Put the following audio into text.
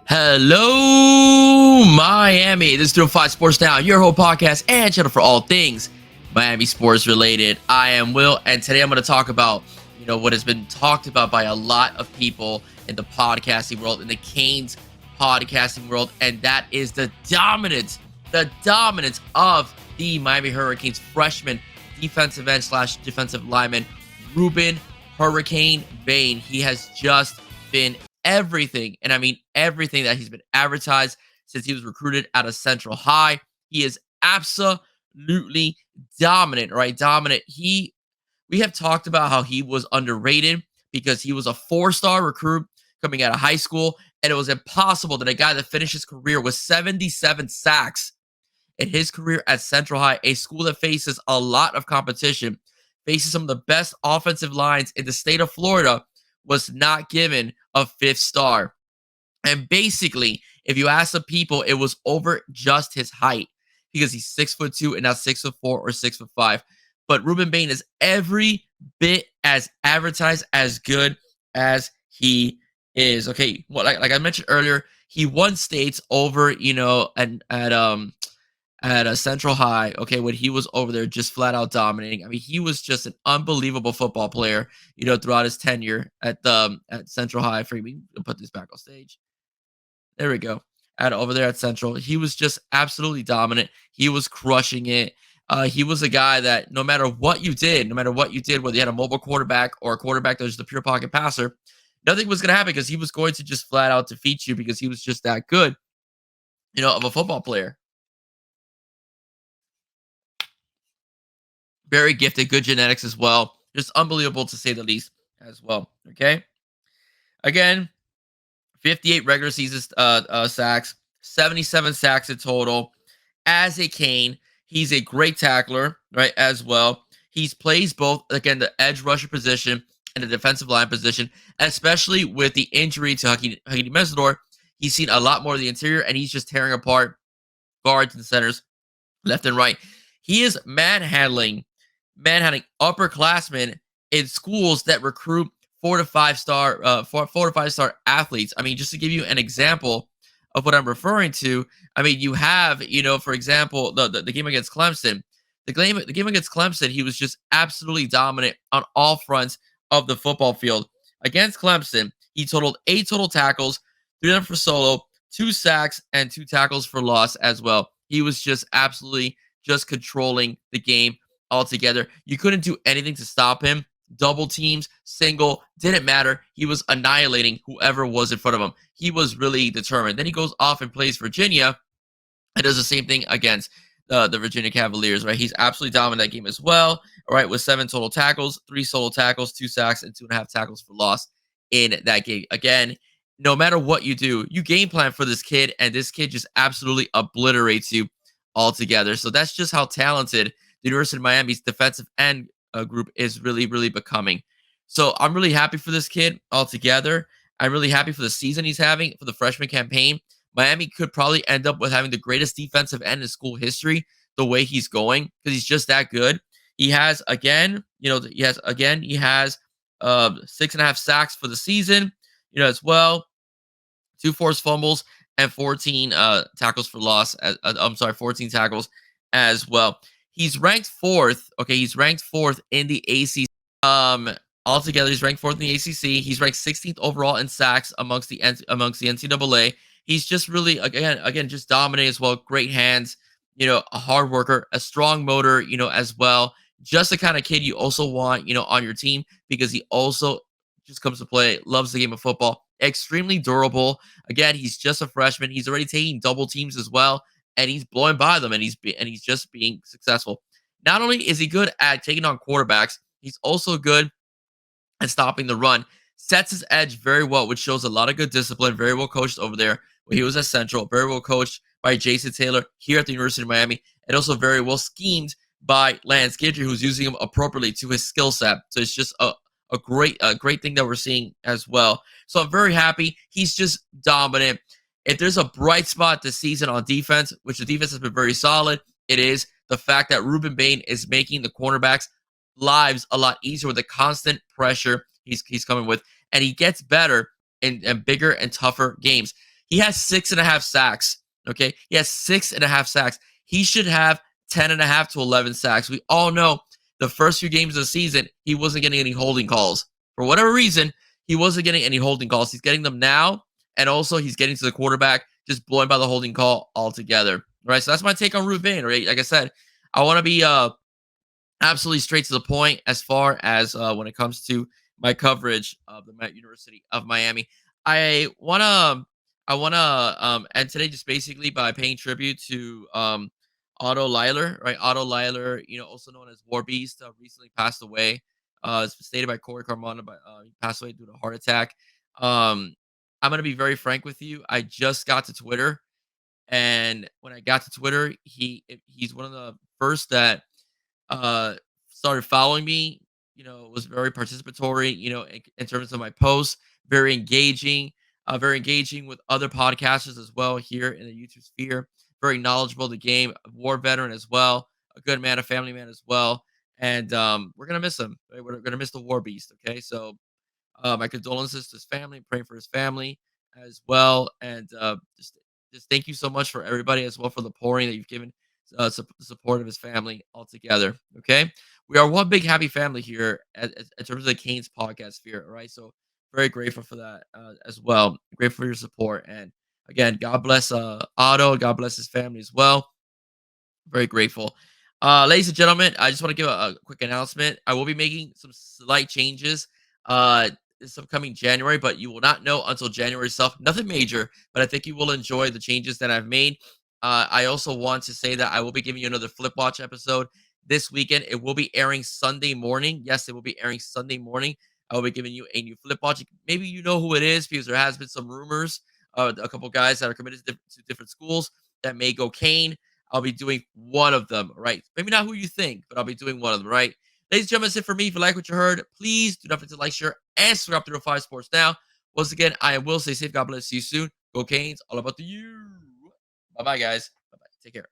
Hello, Miami. This is 305 Sports Now, your whole podcast and channel for all things Miami sports related. I am Will, and today I'm going to talk about, what has been talked about by a lot of people in the podcasting world, in the Canes podcasting world, and that is the dominance of the Miami Hurricanes freshman defensive end slash defensive lineman, Ruben Hurricane Bain. He has just been everything, and I mean everything that he's been advertised since he was recruited out of Central High. He is absolutely dominant, right? Dominant. We have talked about how he was underrated because he was a four-star recruit coming out of high school, and it was impossible that a guy that finished his career with 77 sacks in his career at Central High, a school that faces a lot of competition, faces some of the best offensive lines in the state of Florida, was not given a fifth star. And basically, if you ask the people, it was over just his height because he's 6'2" and not 6'4" or 6'5". But Ruben Bain is every bit as advertised, as good as he is. Okay, well, like I mentioned earlier, he won states over, at a Central High, okay, when he was over there just flat out dominating. I mean, he was just an unbelievable football player, throughout his tenure at Central High. For me, put this back on stage. There we go. At over there at Central, he was just absolutely dominant. He was crushing it. He was a guy that no matter what you did, whether you had a mobile quarterback or a quarterback that was the pure pocket passer, nothing was going to happen because he was going to just flat out defeat you because he was just that good, of a football player. Very gifted, good genetics as well. Just unbelievable to say the least as well. Okay. Again, 58 regular season sacks, 77 sacks in total. As a Cane, he's a great tackler, right, as well. He plays both, again, the edge rusher position and the defensive line position, especially with the injury to Hakimi Mesidor. He's seen a lot more of the interior, and he's just tearing apart guards and centers left and right. He is manhandling upperclassmen in schools that recruit 4 to 5 star athletes. I mean, just to give you an example of what I'm referring to, I mean, you have, for example, the game against Clemson. The game against Clemson, he was just absolutely dominant on all fronts of the football field. Against Clemson, he totaled 8 total tackles, 3 of them for solo, 2 sacks, and 2 tackles for loss as well. He was just absolutely just controlling the game altogether. You couldn't do anything to stop him. Double teams, single, didn't matter. He was annihilating whoever was in front of him. He was really determined. Then he goes off and plays Virginia and does the same thing against the Virginia Cavaliers, right? He's absolutely dominant that game as well, all right, with 7 total tackles, 3 solo tackles, 2 sacks, and 2.5 tackles for loss in that game. Again, no matter what you do, you game plan for this kid, and this kid just absolutely obliterates you altogether. So that's just how talented the University of Miami's defensive end group is really, really becoming. So I'm really happy for this kid altogether. I'm really happy for the season he's having for the freshman campaign. Miami could probably end up with having the greatest defensive end in school history the way he's going because he's just that good. He has, again, he has 6.5 sacks for the season, as well. 2 forced fumbles and 14 tackles for loss. 14 tackles as well. He's ranked 4th. Okay, he's ranked 4th in the ACC. Altogether, he's ranked 4th in the ACC. He's ranked 16th overall in sacks amongst the NCAA. He's just really, again, just dominant as well. Great hands, a hard worker, a strong motor, as well. Just the kind of kid you also want, on your team because he also just comes to play, loves the game of football, extremely durable. Again, he's just a freshman. He's already taking double teams as well, and he's blowing by them, and he's just being successful. Not only is he good at taking on quarterbacks, he's also good at stopping the run. Sets his edge very well, which shows a lot of good discipline. Very well coached over there when he was at Central. Very well coached by Jason Taylor here at the University of Miami, and also very well schemed by Lance Guidry, who's using him appropriately to his skill set. So it's just a great thing that we're seeing as well. So I'm very happy. He's just dominant. If there's a bright spot this season on defense, which the defense has been very solid, it is the fact that Ruben Bain is making the cornerbacks' lives a lot easier with the constant pressure he's coming with, and he gets better in bigger and tougher games. He has 6.5 sacks. Okay. He has 6.5 sacks. He should have 10.5 to 11 sacks. We all know the first few games of the season, he wasn't getting any holding calls. For whatever reason, he wasn't getting any holding calls. He's getting them now. And also, he's getting to the quarterback, just blowing by the holding call altogether. Right. So that's my take on Ruth Bain. Right. Like I said, I want to be absolutely straight to the point as far as when it comes to my coverage of the University of Miami. I wanna end today just basically by paying tribute to Otto Lyler, right? Otto Lyler, also known as War Beast, recently passed away. It's stated by Corey Carmona, but he passed away due to a heart attack. Um, I'm gonna be very frank with you. I just got to Twitter, and when I got to Twitter, he's one of the first that uh, started following me, was very participatory, in terms of my posts, very engaging with other podcasters as well here in the YouTube sphere, very knowledgeable of the game, a war veteran as well, a good man, a family man as well. And we're going to miss him. Right? We're going to miss the war beast. Okay. So my condolences to his family, praying for his family as well. And just thank you so much for everybody as well for the pouring that you've given support of his family altogether. Okay, we are one big happy family here in terms of the Canes podcast sphere. All right, so very grateful for that as well. Grateful for your support, and again, God bless Otto. God bless his family as well. Very grateful. Ladies and gentlemen, I just want to give a quick announcement. I will be making some slight changes this upcoming January, but you will not know until January itself. Nothing major, but I think you will enjoy the changes that I've made. I also want to say that I will be giving you another Flip Watch episode this weekend. It will be airing Sunday morning. Yes, it will be airing Sunday morning. I will be giving you a new Flip Watch. Maybe you know who it is because there has been some rumors. A couple guys that are committed to different schools that may go Kane. I'll be doing one of them, right? Maybe not who you think, but I'll be doing one of them, right? Ladies and gentlemen, that's it for me. If you like what you heard, please do not forget to like, share, and subscribe to the 5 Sports Now. Once again, I will stay safe. God bless. See you soon. Go Canes. All about the you. Bye-bye, guys. Bye-bye. Take care.